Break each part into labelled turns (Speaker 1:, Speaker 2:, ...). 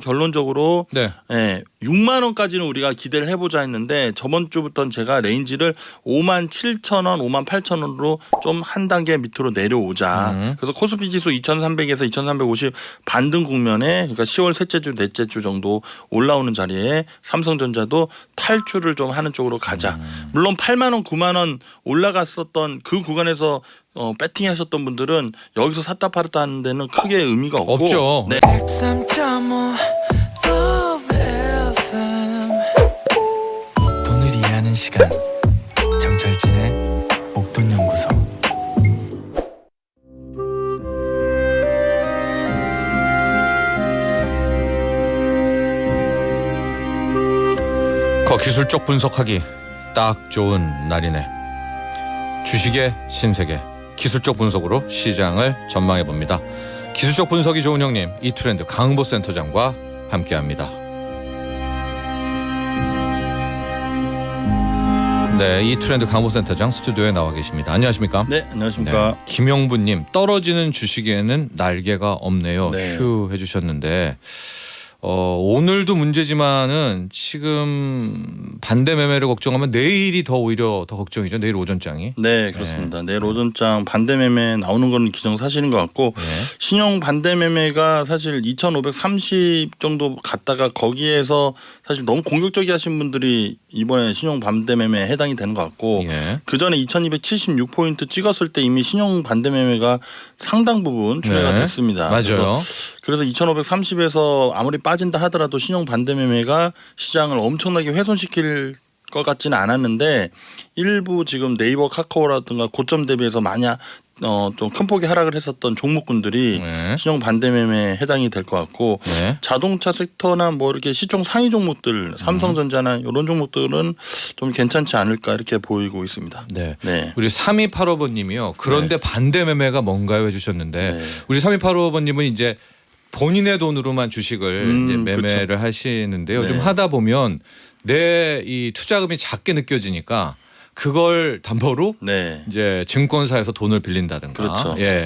Speaker 1: 결론적으로
Speaker 2: 네.
Speaker 1: 6만 원까지는 우리가 기대를 해보자 했는데 저번 주부터는 제가 레인지를 5만 7천 원, 5만 8천 원으로 좀 한 단계 밑으로 내려오자. 그래서 코스피 지수 2,300에서 2,350 반등 국면에 그러니까 10월 셋째 주, 넷째 주 정도 올라오는 자리에 삼성전자도 탈출을 좀 하는 쪽으로 가자. 물론 8만 원, 9만 원 올라갔었던 그 구간에서 배팅하셨던 분들은 여기서 샀다 팔았다 하는 데는 크게 의미가 없고
Speaker 2: 없죠.
Speaker 1: 네.
Speaker 3: 103.5 FM 돈을 이해하는 시간 정철진의 목돈연구소.
Speaker 2: 기술적 분석하기 딱 좋은 날이네. 주식의 신세계 기술적 분석으로 시장을 전망해 봅니다. 기술적 분석이 좋은 형님 이트렌드 강은보 센터장과 함께합니다. 네, 이트렌드 강은보 센터장 스튜디오에 나와 계십니다. 안녕하십니까?
Speaker 1: 네, 안녕하십니까?
Speaker 2: 네, 김용부님 떨어지는 주식에는 날개가 없네요.
Speaker 1: 네.
Speaker 2: 휴 해주셨는데 오늘도 문제지만은 지금 반대 매매를 걱정하면 내일이 오히려 더 걱정이죠. 내일 오전장이.
Speaker 1: 네, 그렇습니다. 내일 오전장 반대 매매 나오는 건 기정사실인 것 같고 신용 반대 매매가 사실 2,530 정도 갔다가 거기에서 사실 너무 공격적이 하신 분들이 이번에 신용 반대 매매에 해당이 되는 것 같고 그 전에 2,276포인트 찍었을 때 이미 신용 반대 매매가 상당 부분 출회가 됐습니다.
Speaker 2: 맞아요.
Speaker 1: 그래서 2,530에서 아무리 빠진다 하더라도 신용 반대 매매가 시장을 엄청나게 훼손시킬 것 같지는 않았는데 일부 지금 네이버 카카오라든가 고점 대비해서 만약 좀 큰 폭의 하락을 했었던 종목군들이 신용 반대 매매에 해당이 될 것 같고 자동차 섹터나 뭐 이렇게 시총 상위 종목들 삼성전자나 이런 종목들은 좀 괜찮지 않을까 이렇게 보이고 있습니다.
Speaker 2: 네.
Speaker 1: 네.
Speaker 2: 우리 3285번님이요. 그런데 반대 매매가 뭔가요 해주셨는데 우리 3285번님은 이제 본인의 돈으로만 주식을 이제 매매를
Speaker 1: 그렇죠.
Speaker 2: 하시는데요. 좀 하다 보면 내 이 투자금이 작게 느껴지니까 그걸 담보로 이제 증권사에서 돈을 빌린다든가,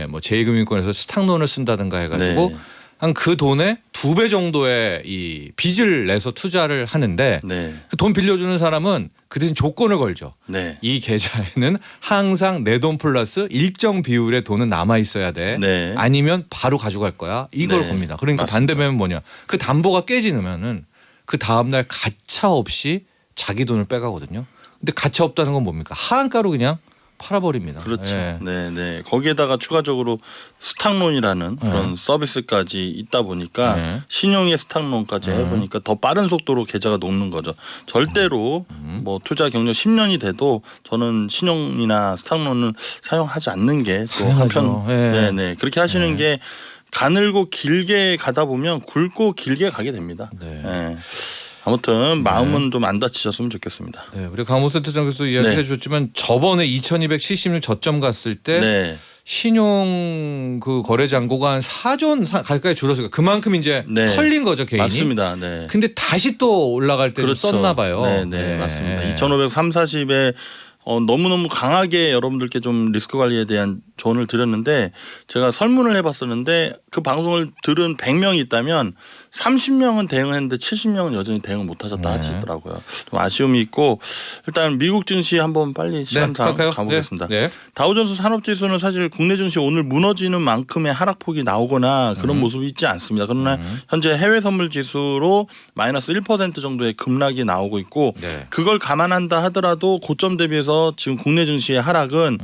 Speaker 2: 뭐 제2금융권에서 스탁론을 쓴다든가 해가지고 한 그 돈의 2배 정도의 이 빚을 내서 투자를 하는데 그 돈 빌려주는 사람은 그 대신 조건을 걸죠. 이 계좌에는 항상 내 돈 플러스 일정 비율의 돈은 남아 있어야 돼. 아니면 바로 가져갈 거야. 이걸 겁니다. 그러니까 반대면 뭐냐? 그 담보가 깨지면은 그 다음 날 가차 없이 자기 돈을 빼가거든요. 근데 가차 없다는 건 뭡니까? 하한가로 그냥 팔아버립니다.
Speaker 1: 그렇죠. 네. 거기에다가 추가적으로 스탁론이라는 그런 서비스까지 있다 보니까 신용의 스탁론까지 해보니까 더 빠른 속도로 계좌가 녹는 거죠. 절대로 뭐 투자 경력 10년이 돼도 저는 신용이나 스탁론은 사용하지 않는 게 또 한편 그렇게 하시는 게 가늘고 길게 가다 보면 굵고 길게 가게 됩니다. 아무튼 마음은 좀 안 다치셨으면 좋겠습니다.
Speaker 2: 우리 강모 센터장께서 이야기해 주셨지만 저번에 2276 저점 갔을 때 신용 그 거래 잔고가 한 4조 가까이 줄었어요. 그만큼 이제 털린 거죠, 개인이.
Speaker 1: 맞습니다.
Speaker 2: 근데 다시 또 올라갈 때 썼나 봐요.
Speaker 1: 네, 맞습니다. 2,530, 40에 너무너무 강하게 여러분들께 좀 리스크 관리에 대한 조언을 드렸는데 제가 설문을 해봤었는데 그 방송을 들은 100명이 있다면 30명은 대응했는데 70명은 여전히 대응을 못하셨다 하시더라고요. 좀 아쉬움이 있고 일단 미국 증시 한번 빨리 시간상 가보겠습니다. 다우존스 산업지수는 사실 국내 증시 오늘 무너지는 만큼의 하락폭이 나오거나 그런 모습이 있지 않습니다. 그러나 현재 해외 선물 지수로 마이너스 1% 정도의 급락이 나오고 있고 그걸 감안한다 하더라도 고점 대비해서 지금 국내 증시의 하락은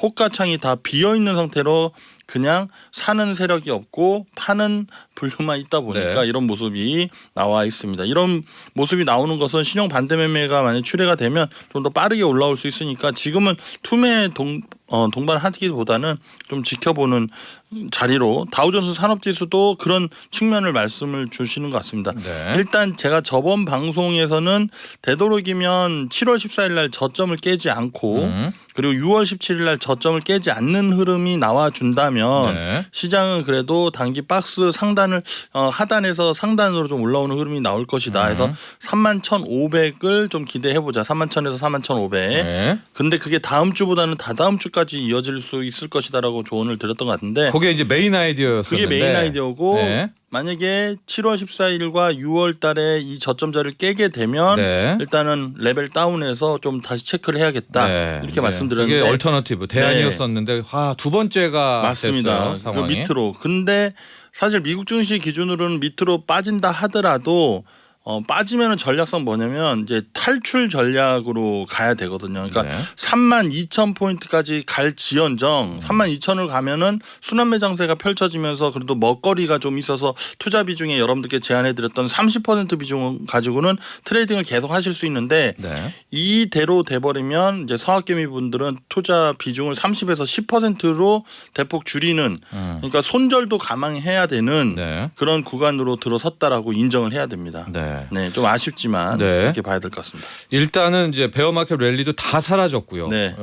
Speaker 1: 호가창이 다 비어있는 상태로 그냥 사는 세력이 없고 파는 분류만 있다 보니까 이런 모습이 나와 있습니다. 이런 모습이 나오는 것은 신용 반대 매매가 만약 출회가 되면 좀 더 빠르게 올라올 수 있으니까 지금은 투매 동반하기보다는 좀 지켜보는 자리로 다우존스 산업지수도 그런 측면을 말씀을 주시는 것 같습니다. 일단 제가 저번 방송에서는 되도록이면 7월 14일 날 저점을 깨지 않고 그리고 6월 17일 날 저점을 깨지 않는 흐름이 나와준다면 시장은 그래도 단기 박스 상단을 하단에서 상단으로 좀 올라오는 흐름이 나올 것이다 해서 31,500을 좀 기대해보자. 31,000에서 31,500. 근데 그게 다음 주보다는 다다음 주까지 이어질 수 있을 것이다라고 조언을 드렸던 것 같은데
Speaker 2: 그게 이제 메인 아이디어였었는데
Speaker 1: 그게 메인 아이디어고 만약에 7월 14일과 6월 달에 이 저점자를 깨게 되면
Speaker 2: 네.
Speaker 1: 일단은 레벨 다운해서 좀 다시 체크를 해야겠다.
Speaker 2: 네.
Speaker 1: 이렇게 말씀드렸는데
Speaker 2: 이게 얼터너티브 대안이었었는데 두 번째가
Speaker 1: 맞습니다.
Speaker 2: 됐어요, 상황이.
Speaker 1: 그 밑으로. 근데 사실 미국 증시 기준으로는 밑으로 빠진다 하더라도 빠지면은 전략상 뭐냐면 이제 탈출 전략으로 가야 되거든요. 그러니까
Speaker 2: 네.
Speaker 1: 32,000포인트까지 갈 지연정 32,000을 가면은 순환매장세가 펼쳐지면서 그래도 먹거리가 좀 있어서 투자 비중에 여러분들께 제안해드렸던 30% 비중 가지고는 트레이딩을 계속 하실 수 있는데
Speaker 2: 네.
Speaker 1: 이대로 돼버리면 이제 서학개미 분들은 투자 비중을 30에서 10%로 대폭 줄이는 그러니까 손절도 감안해야 되는
Speaker 2: 네.
Speaker 1: 그런 구간으로 들어섰다라고 인정을 해야 됩니다.
Speaker 2: 네.
Speaker 1: 네, 좀 아쉽지만
Speaker 2: 네.
Speaker 1: 그렇게 봐야 될 것 같습니다.
Speaker 2: 일단은 이제 베어마켓 랠리도 다 사라졌고요.
Speaker 1: 네.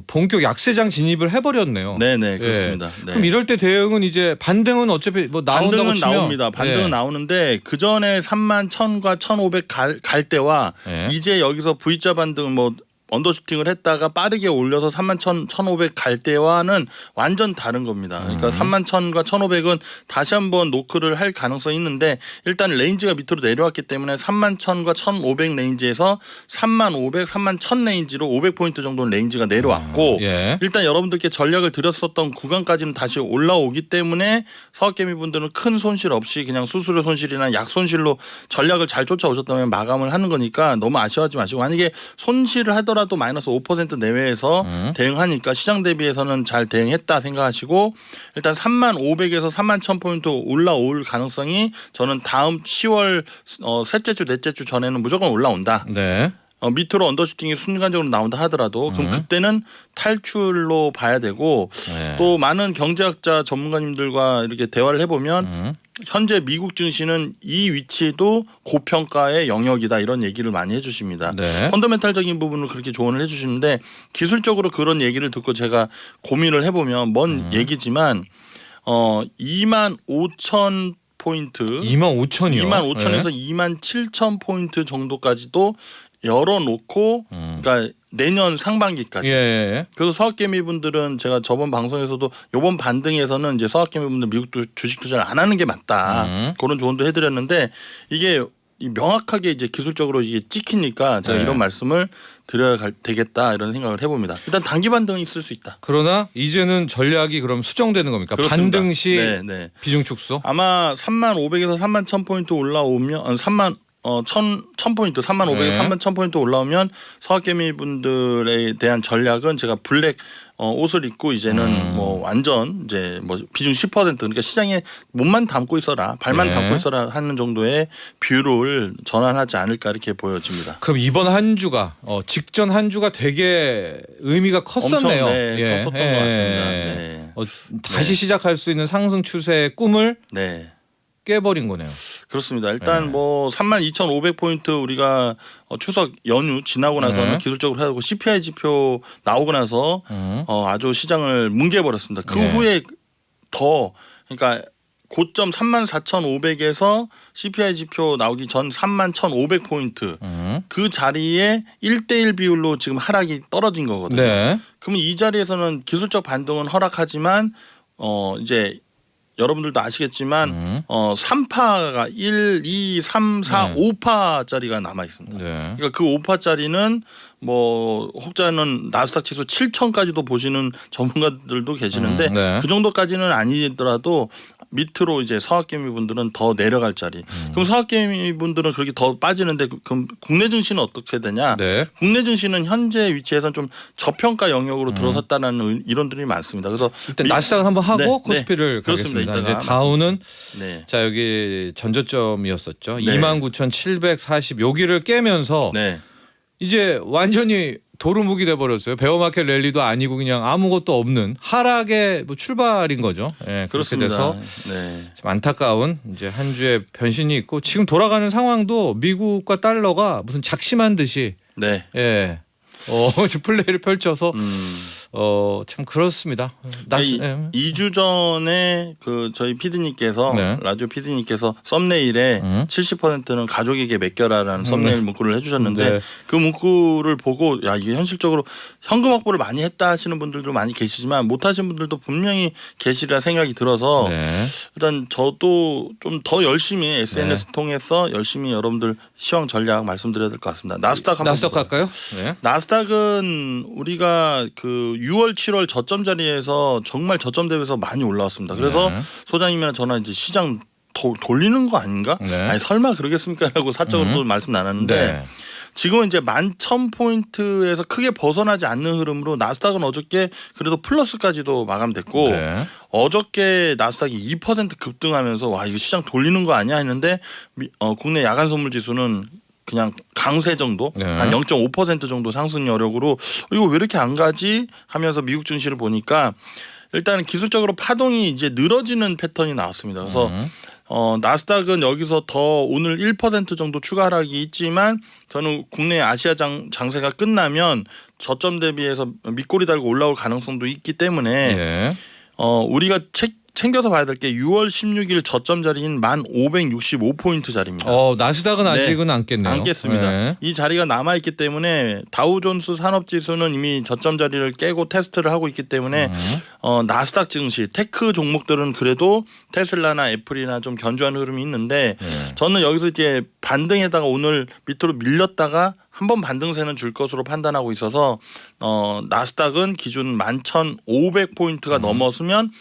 Speaker 2: 본격 약세장 진입을 해버렸네요.
Speaker 1: 네네 그렇습니다.
Speaker 2: 예.
Speaker 1: 네.
Speaker 2: 그럼 이럴 때 대응은 이제 반등은 어차피 뭐 나온다고
Speaker 1: 반등은
Speaker 2: 치면
Speaker 1: 나옵니다. 반등은
Speaker 2: 예.
Speaker 1: 나오는데 그 전에 31,000과 1,500 갈 때와
Speaker 2: 예.
Speaker 1: 이제 여기서 V자 반등 뭐 언더슈팅을 했다가 빠르게 올려서 31,000, 1,500 갈 때와는 완전 다른 겁니다. 그러니까 31,000과 1,500은 다시 한번 노크를 할 가능성이 있는데 일단 레인지가 밑으로 내려왔기 때문에 31,000과 1,500 레인지에서 35,000, 31,000 레인지로 500포인트 정도는 레인지가 내려왔고
Speaker 2: 예.
Speaker 1: 일단 여러분들께 전략을 드렸었던 구간까지는 다시 올라오기 때문에 서학개미 분들은 큰 손실 없이 그냥 수수료 손실이나 약 손실로 전략을 잘 쫓아오셨다면 마감을 하는 거니까 너무 아쉬워하지 마시고 만약에 손실을 하더라도 마이너스 5% 내외에서 대응하니까 시장 대비해서는 잘 대응했다 생각하시고 일단 35,000에서 31,000포인트 올라올 가능성이 저는 다음 10월 셋째 주 넷째 주 전에는 무조건 올라온다.
Speaker 2: 네.
Speaker 1: 밑으로 언더슈팅이 순간적으로 나온다 하더라도 그럼 그때는 탈출로 봐야 되고
Speaker 2: 네.
Speaker 1: 또 많은 경제학자 전문가님들과 이렇게 대화를 해보면 현재 미국 증시는 이 위치도 고평가의 영역이다 이런 얘기를 많이 해주십니다.
Speaker 2: 네.
Speaker 1: 펀더멘탈적인 부분을 그렇게 조언을 해주시는데 기술적으로 그런 얘기를 듣고 제가 고민을 해보면 먼 얘기지만 25,000 포인트
Speaker 2: 25,000이요.
Speaker 1: 25,000에서 27,000포인트 정도까지도 열어놓고 그러니까 내년 상반기까지.
Speaker 2: 예.
Speaker 1: 그래서 서학개미 분들은 제가 저번 방송에서도 이번 반등에서는 이제 서학개미 분들 미국 주식 투자를 안 하는 게 맞다. 그런 조언도 해드렸는데 이게 명확하게 이제 기술적으로 이게 찍히니까 제가
Speaker 2: 네.
Speaker 1: 이런 말씀을 드려야 되겠다 이런 생각을 해봅니다. 일단 단기 반등은 있을 수 있다.
Speaker 2: 그러나 이제는 전략이 그럼 수정되는 겁니까?
Speaker 1: 그렇습니다.
Speaker 2: 반등 시
Speaker 1: 네.
Speaker 2: 비중 축소?
Speaker 1: 아마 35,000에서 31,000포인트 올라오면 1,000포인트 35,000에서
Speaker 2: 네.
Speaker 1: 31,000포인트 올라오면 서학개미 분들에 대한 전략은 제가 블랙 옷을 입고 이제는 뭐 완전 이제 뭐 비중 10% 그러니까 시장에 몸만 담고 있어라 발만
Speaker 2: 네.
Speaker 1: 담고 있어라 하는 정도의 뷰를 전환하지 않을까 이렇게 보여집니다.
Speaker 2: 그럼 이번 한 주가 직전 한 주가 되게 의미가 컸었네요.
Speaker 1: 엄청 컸었던 것 같습니다. 네.
Speaker 2: 다시 시작할 수 있는 상승 추세의 꿈을
Speaker 1: 네.
Speaker 2: 깨버린 거네요.
Speaker 1: 그렇습니다. 일단
Speaker 2: 네.
Speaker 1: 뭐 32,500포인트 우리가 추석 연휴 지나고 나서는
Speaker 2: 네.
Speaker 1: 기술적으로 하고 CPI 지표 나오고 나서 아주 시장을 뭉개버렸습니다. 그
Speaker 2: 네.
Speaker 1: 후에 더 그러니까 고점 34,500에서 CPI 지표 나오기 전 31,500포인트 그 자리에 1대1 비율로 지금 하락이 떨어진 거거든요.
Speaker 2: 네.
Speaker 1: 그러면 이 자리에서는 기술적 반등은 허락하지만 이제 여러분들도 아시겠지만 3파가 1, 2, 3, 4,
Speaker 2: 네.
Speaker 1: 5파짜리가 남아 있습니다.
Speaker 2: 네.
Speaker 1: 그러니까 그 5파짜리는 뭐 혹자는 나스닥 지수 7,000까지도 보시는 전문가들도 계시는데
Speaker 2: 네.
Speaker 1: 그 정도까지는 아니더라도 밑으로 이제 서학개미 분들은 더 내려갈 자리. 그럼 서학개미 분들은 그렇게 더 빠지는데 그럼 국내 증시는 어떻게 되냐?
Speaker 2: 네.
Speaker 1: 국내 증시는 현재 위치에서는 좀 저평가 영역으로 들어섰다는 이론들이 많습니다. 그래서
Speaker 2: 일단 나스닥을 한번 하고
Speaker 1: 네,
Speaker 2: 코스피를
Speaker 1: 그렇습니다.
Speaker 2: 가겠습니다.
Speaker 1: 이따가
Speaker 2: 이제 다우는
Speaker 1: 네.
Speaker 2: 자 여기 전저점이었었죠.
Speaker 1: 네.
Speaker 2: 29,740 여기를 깨면서
Speaker 1: 네.
Speaker 2: 이제 완전히 도루묵이 돼버렸어요. 베어마켓 랠리도 아니고 그냥 아무것도 없는 하락의 뭐 출발인 거죠. 예, 그렇게
Speaker 1: 그렇습니다.
Speaker 2: 돼서
Speaker 1: 네.
Speaker 2: 좀 안타까운 이제 한 주의 변신이 있고 지금 돌아가는 상황도 미국과 달러가 무슨 작심한 듯이
Speaker 1: 네.
Speaker 2: 지금 플레이를 펼쳐서 참 그렇습니다.
Speaker 1: 2주 전에 그 저희 PD님께서
Speaker 2: 네.
Speaker 1: 라디오 PD님께서 썸네일에 70%는 가족에게 맡겨라라는 썸네일 문구를 해주셨는데
Speaker 2: 네.
Speaker 1: 그 문구를 보고 야 이게 현실적으로 현금 확보를 많이 했다 하시는 분들도 많이 계시지만 못하신 분들도 분명히 계시리라 생각이 들어서
Speaker 2: 네.
Speaker 1: 일단 저도 좀 더 열심히 SNS 통해서 열심히 여러분들 시황 전략 말씀드려야 될 것 같습니다. 나스닥 한번
Speaker 2: 나스닥 갈까요? 네.
Speaker 1: 나스닥은 우리가 그 6월 7월 저점 자리에서 정말 저점 대비해서 많이 올라왔습니다. 그래서 소장님이랑 저는 이제 시장 돌리는 거 아닌가?
Speaker 2: 네.
Speaker 1: 아니 설마 그러겠습니까라고 사적으로 또 말씀 나눴는데 지금은 이제 11,000포인트에서 크게 벗어나지 않는 흐름으로 나스닥은 어저께 그래도 플러스까지도 마감됐고 어저께 나스닥이 2% 급등하면서 와 이거 시장 돌리는 거 아니야 했는데 국내 야간 선물 지수는 그냥 강세 정도 한 0.5% 정도 상승 여력으로 이거 왜 이렇게 안 가지 하면서 미국 증시를 보니까 일단 기술적으로 파동이 이제 늘어지는 패턴이 나왔습니다. 그래서 나스닥은 여기서 더 오늘 1% 정도 추가 하락이 있지만 저는 국내 아시아 장세가 끝나면 저점 대비해서 밑꼬리 달고 올라올 가능성도 있기 때문에 우리가 챙겨서 봐야 될 게 6월 16일 저점 자리인 1,565포인트 자리입니다.
Speaker 2: 나스닥은 아직은 안 깼네요.
Speaker 1: 안 깼습니다. 이 자리가 남아있기 때문에 다우존스 산업지수는 이미 저점 자리를 깨고 테스트를 하고 있기 때문에 나스닥 증시 테크 종목들은 그래도 테슬라나 애플이나 좀 견조한 흐름이 있는데 저는 여기서 이제 반등에다가 오늘 밑으로 밀렸다가 한번 반등세는 줄 것으로 판단하고 있어서 나스닥은 기준 11,500포인트가 넘었으면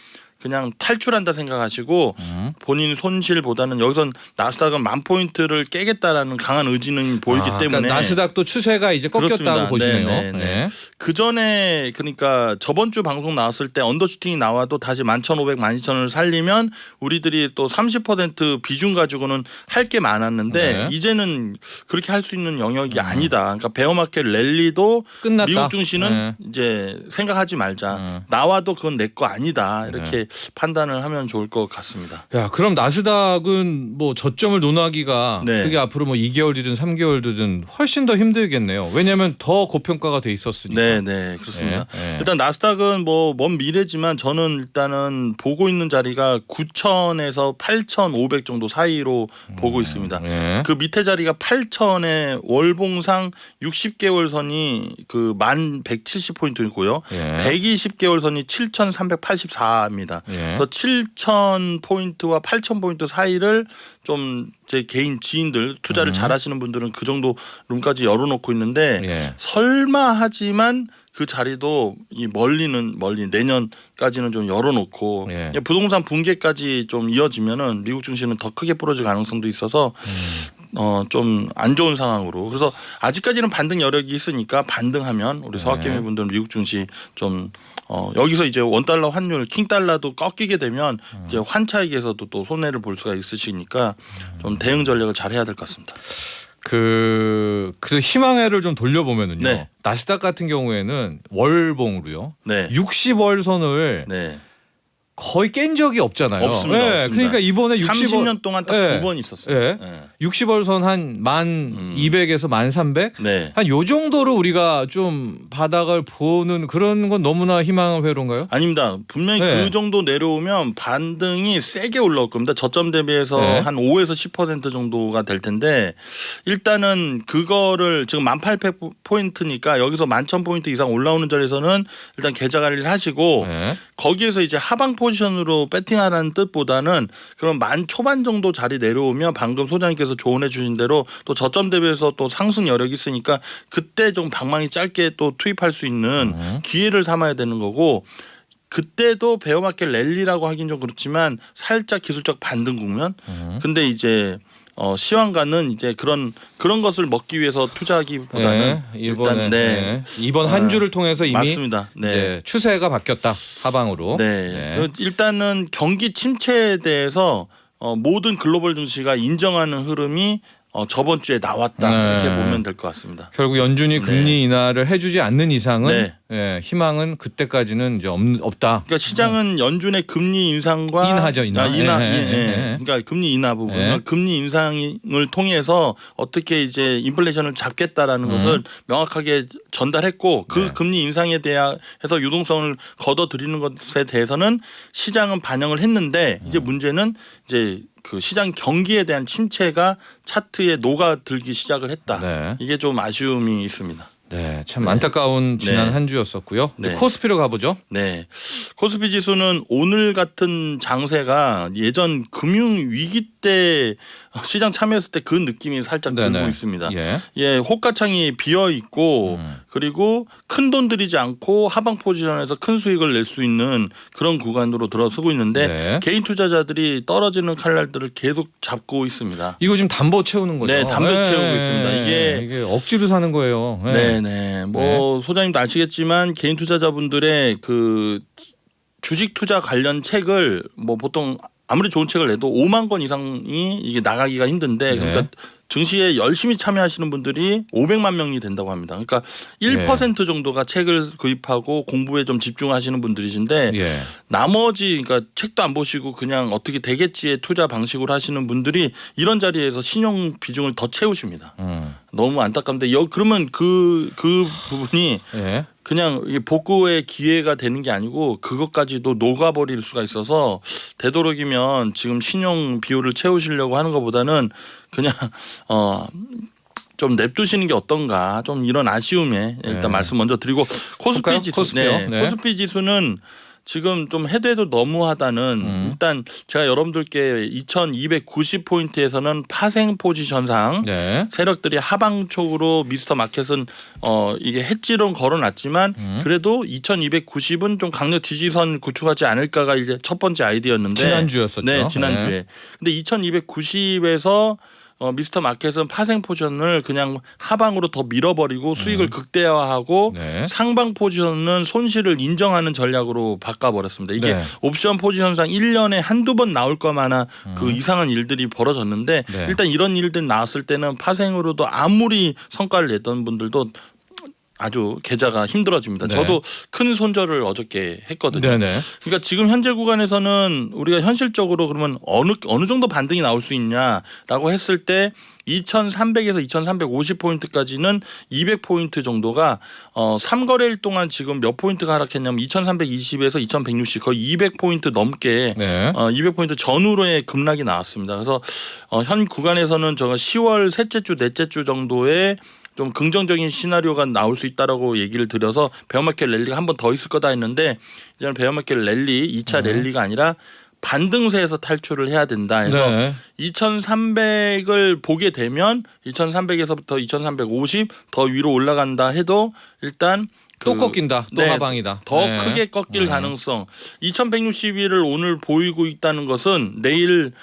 Speaker 1: 그냥 탈출한다 생각하시고 본인 손실보다는 여기선 나스닥은 10,000포인트를 깨겠다라는 강한 의지는 보이기 때문에
Speaker 2: 그러니까 나스닥도 추세가 이제 꺾였다고
Speaker 1: 그렇습니다.
Speaker 2: 보시네요.
Speaker 1: 그 전에 그러니까 저번 주 방송 나왔을 때 언더슈팅이 나와도 다시 11,500, 12,000을 살리면 우리들이 또 30% 비중 가지고는 할 게 많았는데 이제는 그렇게 할 수 있는 영역이 아니다. 그러니까 베어마켓 랠리도 끝났다. 미국 증시는 이제 생각하지 말자. 나와도 그건 내 거 아니다. 이렇게 판단을 하면 좋을 것 같습니다.
Speaker 2: 야, 그럼 나스닥은 뭐 저점을 논하기가 그게 앞으로 뭐 2개월 뒤든 3개월 뒤든 훨씬 더 힘들겠네요. 왜냐하면 더 고평가가 돼 있었으니까.
Speaker 1: 네, 그렇습니다. 일단 나스닥은 뭐 먼 미래지만 저는 일단은 보고 있는 자리가 9,000에서 8,500 정도 사이로 보고 있습니다. 그 밑에 자리가 8,000에 월봉상 60개월 선이 그 1,170포인트이고요. 120개월 선이 7,384입니다. 그래서 7,000포인트와 8,000포인트 사이를 좀 제 개인 지인들 투자를 잘하시는 분들은 그 정도 룸까지 열어놓고 있는데 설마 하지만 그 자리도 이 멀리 내년까지는 좀 열어놓고 부동산 붕괴까지 좀 이어지면은 미국 증시는 더 크게 부러질 가능성도 있어서 좀 안 좋은 상황으로 그래서 아직까지는 반등 여력이 있으니까 반등하면 우리 서학개미 분들은 미국 증시 좀 여기서 이제 원달러 환율 킹달러도 꺾이게 되면 이제 환차익에서도 또 손해를 볼 수가 있으시니까 좀 대응 전략을 잘 해야 될 것 같습니다.
Speaker 2: 그래서 희망회를 좀 돌려보면은요. 나스닥 같은 경우에는 월봉으로요. 60월 선을 거의 깬 적이 없잖아요.
Speaker 1: 없습니다.
Speaker 2: 그러니까 이번에
Speaker 1: 30년 동안 딱 2번 있었어요.
Speaker 2: 60월선 한 1,200에서 1,300? 한 요 정도로 우리가 좀 바닥을 보는 그런 건 너무나 희망의 회로인가요?
Speaker 1: 아닙니다. 분명히 그 정도 내려오면 반등이 세게 올라올 겁니다. 저점 대비해서 한 5에서 10% 정도가 될 텐데 일단은 그거를 지금 1,800포인트니까 여기서 11,000포인트 이상 올라오는 자리에서는 일단 계좌 관리를 하시고 거기에서 이제 하방 포지션으로 배팅하라는 뜻보다는 그럼 10,000 초반 정도 자리 내려오면 방금 소장님께서 조언해 주신 대로 또 저점 대비해서 또 상승 여력이 있으니까 그때 좀 방망이 짧게 또 투입할 수 있는 기회를 삼아야 되는 거고 그때도 베어마켓 랠리라고 하긴 좀 그렇지만 살짝 기술적 반등 국면 근데 이제 시황가는 이제 그런 것을 먹기 위해서 투자하기보다는
Speaker 2: 이번 한 주를 통해서 이미
Speaker 1: 맞습니다.
Speaker 2: 추세가 바뀌었다 하방으로.
Speaker 1: 일단은 경기 침체에 대해서 모든 글로벌 증시가 인정하는 흐름이 저번 주에 나왔다 이렇게 보면 될 것 같습니다.
Speaker 2: 결국 연준이 금리 인하를 해주지 않는 이상은 예, 희망은 그때까지는 이제 없다.
Speaker 1: 그러니까 시장은 연준의 금리 인상과
Speaker 2: 인하죠, 인하.
Speaker 1: 그러니까 금리 인하 부분, 그러니까 금리 인상을 통해서 어떻게 이제 인플레이션을 잡겠다라는 것을 명확하게 전달했고 그 금리 인상에 대해서 유동성을 걷어들이는 것에 대해서는 시장은 반영을 했는데 이제 문제는 이제 그 시장 경기에 대한 침체가 차트에 녹아들기 시작을 했다.
Speaker 2: 네.
Speaker 1: 이게 좀 아쉬움이 있습니다.
Speaker 2: 네, 참 안타까운 지난 한 주였었고요.
Speaker 1: 네.
Speaker 2: 코스피로 가보죠.
Speaker 1: 네, 코스피 지수는 오늘 같은 장세가 예전 금융 위기 때 시장 참여했을 때 그 느낌이 살짝 들고 있습니다. 예, 호가창이 비어 있고 그리고 큰 돈 들이지 않고 하방 포지션에서 큰 수익을 낼 수 있는 그런 구간으로 들어서고 있는데 개인 투자자들이 떨어지는 칼날들을 계속 잡고 있습니다.
Speaker 2: 이거 지금 담보 채우는 거죠?
Speaker 1: 네, 담보 채우고 있습니다. 이게
Speaker 2: 억지로 사는 거예요.
Speaker 1: 네. 뭐 소장님도 아시겠지만 개인 투자자분들의 그 주식 투자 관련 책을 뭐 보통 아무리 좋은 책을 내도 5만 권 이상이 이게 나가기가 힘든데 그러니까 증시에 열심히 참여하시는 분들이 500만 명이 된다고 합니다. 그러니까 1% 정도가 책을 구입하고 공부에 좀 집중하시는 분들이신데 나머지 그러니까 책도 안 보시고 그냥 어떻게 되겠지의 투자 방식으로 하시는 분들이 이런 자리에서 신용 비중을 더 채우십니다. 너무 안타깝는데 그러면 그 부분이 그냥 이게 복구의 기회가 되는 게 아니고 그것까지도 녹아버릴 수가 있어서 되도록이면 지금 신용 비율을 채우시려고 하는 것보다는 그냥 좀 냅두시는 게 어떤가 좀 이런 아쉬움에 일단 말씀 먼저 드리고 코스피 지수 코스피 지수는 지금 좀 해도 너무하다는 일단 제가 여러분들께 2290포인트에서는 파생 포지션상 세력들이 하방 쪽으로 미스터 마켓은 이게 해지론 걸어놨지만 그래도 2290은 좀 강력 지지선 구축하지 않을까가 이제 첫 번째 아이디어였는데
Speaker 2: 지난주였었죠.
Speaker 1: 네, 지난주에. 근데 2290에서 미스터 마켓은 파생 포지션을 그냥 하방으로 더 밀어버리고 수익을 극대화하고 상방 포지션은 손실을 인정하는 전략으로 바꿔버렸습니다. 이게 옵션 포지션상 1년에 한두 번 나올 것만한 그 이상한 일들이 벌어졌는데 일단 이런 일들이 나왔을 때는 파생으로도 아무리 성과를 냈던 분들도 아주 계좌가 힘들어집니다. 저도 큰 손절을 어저께 했거든요. 그러니까 지금 현재 구간에서는 우리가 현실적으로 그러면 어느 정도 반등이 나올 수 있냐라고 했을 때 2300에서 2350포인트까지는 200포인트 정도가 3거래일 동안 지금 몇 포인트가 하락했냐면 2320에서 2160 거의 200포인트 넘게 200포인트 전후로의 급락이 나왔습니다. 그래서 현 구간에서는 제가 10월 셋째 주 넷째 주 정도에 좀 긍정적인 시나리오가 나올 수 있다라고 얘기를 드려서 베어마켓 랠리가 한 번 더 있을 거다 했는데 이제는 베어마켓 랠리 2차 랠리가 아니라 반등세에서 탈출을 해야 된다 해서 2300을 보게 되면 2300에서부터 2350 더 위로 올라간다 해도 일단
Speaker 2: 또 꺾인다. 또 하방이다.
Speaker 1: 더 크게 꺾일 가능성 2161을 오늘 보이고 있다는 것은 내일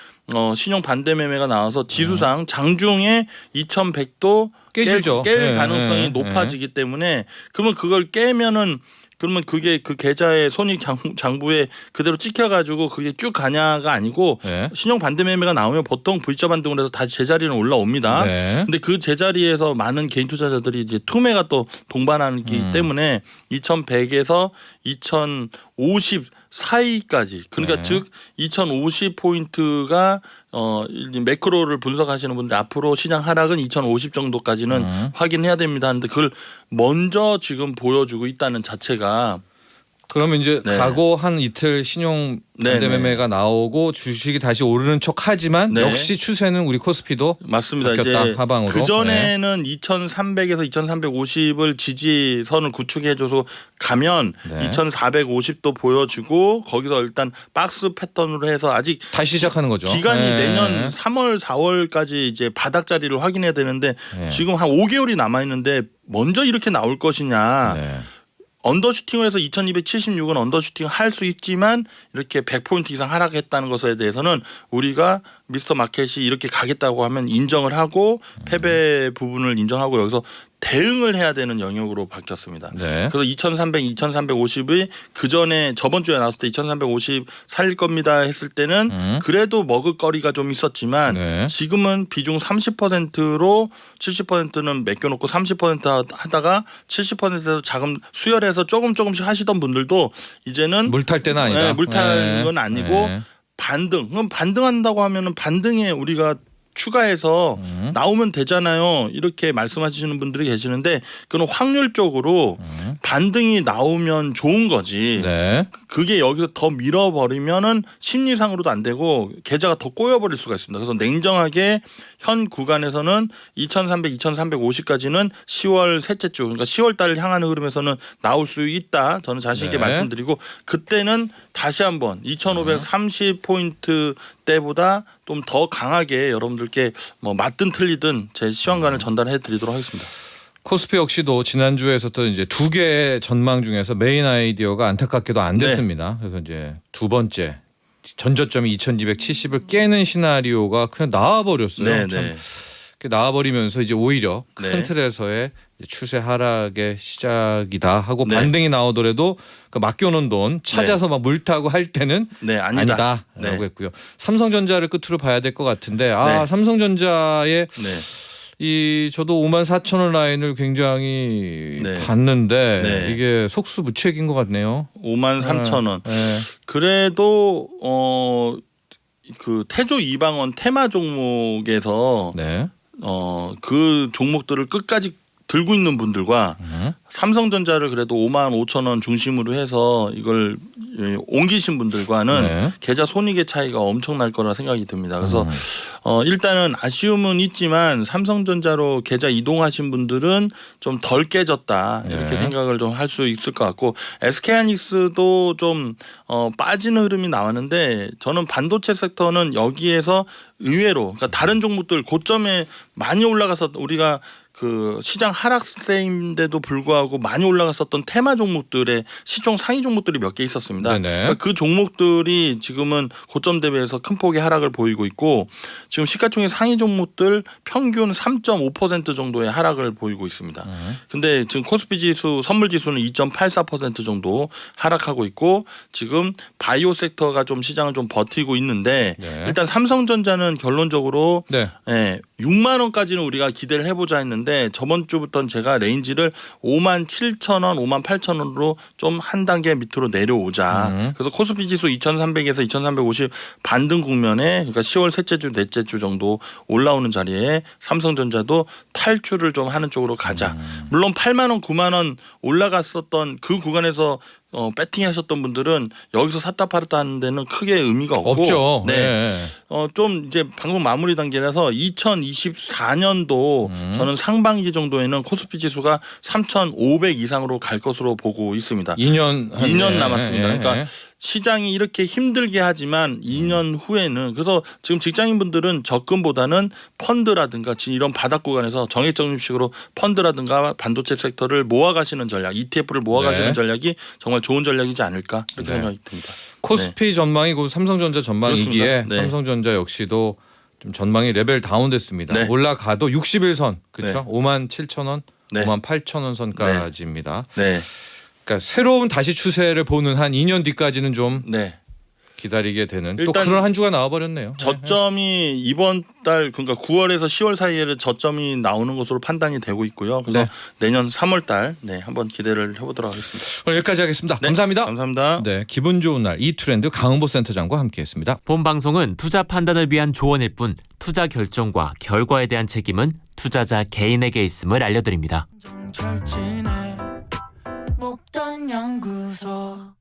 Speaker 1: 신용 반대 매매가 나와서 지수상 장중에 2100도 깰 가능성이 높아지기 때문에 그러면 그걸 깨면은 그러면 그게 그 계좌의 손익 장부에 그대로 찍혀가지고 그게 쭉 가냐가 아니고 신용 반대 매매가 나오면 보통 V자 반등을 해서 다시 제자리는 올라옵니다. 근데 그 제자리에서 많은 개인 투자자들이 이제 투매가 또 동반하기 때문에 2100에서 2050 사이까지 그러니까 즉 2050포인트가 매크로를 분석하시는 분들 앞으로 시장 하락은 2050 정도까지는 확인해야 됩니다 하는데 그걸 먼저 지금 보여주고 있다는 자체가
Speaker 2: 그러면 이제 가고 한 이틀 신용 반대 매매가 나오고 주식이 다시 오르는 척하지만 역시 추세는 우리 코스피도
Speaker 1: 맞습니다. 이제
Speaker 2: 하방으로.
Speaker 1: 그 전에는 2,300에서 2,350을 지지선을 구축해줘서 가면 2,450도 보여주고 거기서 일단 박스 패턴으로 해서 아직
Speaker 2: 다시 시작하는 거죠.
Speaker 1: 기간이 내년 3월, 4월까지 이제 바닥 자리를 확인해야 되는데 지금 한 5개월이 남아 있는데 먼저 이렇게 나올 것이냐. 언더슈팅을 해서 2276은 언더슈팅 할 수 있지만 이렇게 100포인트 이상 하락했다는 것에 대해서는 우리가 미스터 마켓이 이렇게 가겠다고 하면 인정을 하고 패배 부분을 인정하고 여기서 대응을 해야 되는 영역으로 바뀌었습니다.
Speaker 2: 네.
Speaker 1: 그래서 2,300, 2,350이 그 전에 저번 주에 나왔을 때 2,350 살릴 겁니다 했을 때는 그래도 먹을 거리가 좀 있었지만
Speaker 2: 네.
Speaker 1: 지금은 비중 30%로 70%는 맡겨놓고 30% 하다가 70%에서 자금 수혈해서 조금씩 하시던 분들도 이제는
Speaker 2: 물탈 때는 아니다.
Speaker 1: 네, 물탈 건
Speaker 2: 네.
Speaker 1: 아니고
Speaker 2: 네.
Speaker 1: 반등. 그럼 반등한다고 하면은 반등에 우리가 추가해서 나오면 되잖아요. 이렇게 말씀하시는 분들이 계시는데 그건 확률적으로 반등이 나오면 좋은 거지.
Speaker 2: 네.
Speaker 1: 그게 여기서 더 밀어버리면은 심리상으로도 안 되고 계좌가 더 꼬여버릴 수가 있습니다. 그래서 냉정하게 현 구간에서는 2,300, 2,350까지는 10월 셋째 주, 그러니까 10월 달을 향하는 흐름에서는 나올 수 있다. 저는 자신 있게
Speaker 2: 네.
Speaker 1: 말씀드리고 그때는 다시 한번 2,530포인트 때보다 좀 더 강하게 여러분들께 뭐 맞든 틀리든 제 시황관을 전달해 드리도록 하겠습니다.
Speaker 2: 코스피 역시도 지난주에 있었던 이제 두 개의 전망 중에서 메인 아이디어가 안타깝게도 안 됐습니다. 그래서 이제 두 번째 전저점이 2,270을 깨는 시나리오가 그냥 나와버렸어요.
Speaker 1: 네,
Speaker 2: 참
Speaker 1: 네.
Speaker 2: 나와버리면서 이제 오히려 큰
Speaker 1: 네.
Speaker 2: 틀에서의 추세 하락의 시작이다 하고
Speaker 1: 네.
Speaker 2: 반등이 나오더라도 그 맡겨놓은 돈 찾아서 막 물타고 할 때는
Speaker 1: 네, 아니다.
Speaker 2: 아니다라고
Speaker 1: 네.
Speaker 2: 했고요. 삼성전자를 끝으로 봐야 될 것 같은데
Speaker 1: 네.
Speaker 2: 삼성전자의
Speaker 1: 네.
Speaker 2: 이 저도 54,000원 라인을 굉장히
Speaker 1: 네.
Speaker 2: 봤는데
Speaker 1: 네.
Speaker 2: 이게 속수무책인 것 같네요.
Speaker 1: 53,000원.
Speaker 2: 네.
Speaker 1: 그래도 그 태조 이방원 테마 종목에서
Speaker 2: 네.
Speaker 1: 그 종목들을 끝까지 들고 있는 분들과 삼성전자를 그래도 55,000원 중심으로 해서 이걸 옮기신 분들과는
Speaker 2: 네.
Speaker 1: 계좌 손익의 차이가 엄청날 거라 생각이 듭니다. 그래서 일단은 아쉬움은 있지만 삼성전자로 계좌 이동하신 분들은 좀 덜 깨졌다 이렇게
Speaker 2: 네.
Speaker 1: 생각을 좀 할 수 있을 것 같고 SK하이닉스도 좀 빠지는 흐름이 나왔는데 저는 반도체 섹터는 여기에서 의외로 그러니까 다른 종목들 고점에 많이 올라가서 우리가 그 시장 하락세인데도 불구하고 많이 올라갔었던 테마 종목들의 시총 상위 종목들이 몇 개 있었습니다. 그러니까 그 종목들이 지금은 고점 대비해서 큰 폭의 하락을 보이고 있고 지금 시가총액 상위 종목들 평균 3.5% 정도의 하락을 보이고 있습니다. 근데 지금 코스피 지수 선물 지수는 2.84% 정도 하락하고 있고 지금 바이오 섹터가 좀 시장을 좀 버티고 있는데
Speaker 2: 네.
Speaker 1: 일단 삼성전자는 결론적으로
Speaker 2: 네.
Speaker 1: 6만 원까지는 우리가 기대를 해보자 했는데 저번 주부터는 제가 레인지를 57,000원, 58,000원으로 좀 한 단계 밑으로 내려오자. 그래서 코스피 지수 2,300에서 2,350 반등 국면에 그러니까 10월 셋째 주, 넷째 주 정도 올라오는 자리에 삼성전자도 탈출을 좀 하는 쪽으로 가자. 물론 8만 원, 9만 원 올라갔었던 그 구간에서 배팅하셨던 분들은 여기서 샀다 팔았다 하는 데는 크게 의미가
Speaker 2: 없죠.
Speaker 1: 네.
Speaker 2: 네.
Speaker 1: 좀 이제 방송 마무리 단계라서 2024년도 저는 상반기 정도에는 코스피 지수가 3,500 이상으로 갈 것으로 보고 있습니다. 2년 남았습니다. 그러니까 시장이 이렇게 힘들게 하지만 2년 후에는 그래서 지금 직장인분들은 적금보다는 펀드라든가 이런 바닥 구간에서 정액적립식으로 펀드라든가 반도체 섹터를 모아가시는 전략, ETF를 모아가시는 전략이 정말 좋은 전략이지 않을까 이렇게 생각이 듭니다.
Speaker 2: 코스피 전망이 곧 삼성전자 전망이기에
Speaker 1: 네.
Speaker 2: 삼성전자 역시도 좀 전망이 레벨 다운됐습니다.
Speaker 1: 네.
Speaker 2: 올라가도 60일선 그렇죠?
Speaker 1: 네.
Speaker 2: 57,000원,
Speaker 1: 네.
Speaker 2: 58,000원 선까지입니다.
Speaker 1: 네.
Speaker 2: 그러니까 새로운 다시 추세를 보는 한 2년 뒤까지는 좀
Speaker 1: 네.
Speaker 2: 기다리게 되는 또
Speaker 1: 일단
Speaker 2: 그런 한 주가 나와버렸네요.
Speaker 1: 저점이 이번 달 그러니까 9월에서 10월 사이에 저점이 나오는 것으로 판단이 되고 있고요. 그래서
Speaker 2: 네.
Speaker 1: 내년 3월 달 한번 기대를 해보도록 하겠습니다.
Speaker 2: 오늘 여기까지 하겠습니다.
Speaker 1: 네,
Speaker 2: 감사합니다.
Speaker 1: 감사합니다.
Speaker 2: 네, 기분 좋은 날 이트렌드 강은보 센터장과 함께했습니다.
Speaker 4: 본 방송은 투자 판단을 위한 조언일 뿐 투자 결정과 결과에 대한 책임은 투자자 개인에게 있음을 알려드립니다.
Speaker 3: 정철진의 목돈 연구소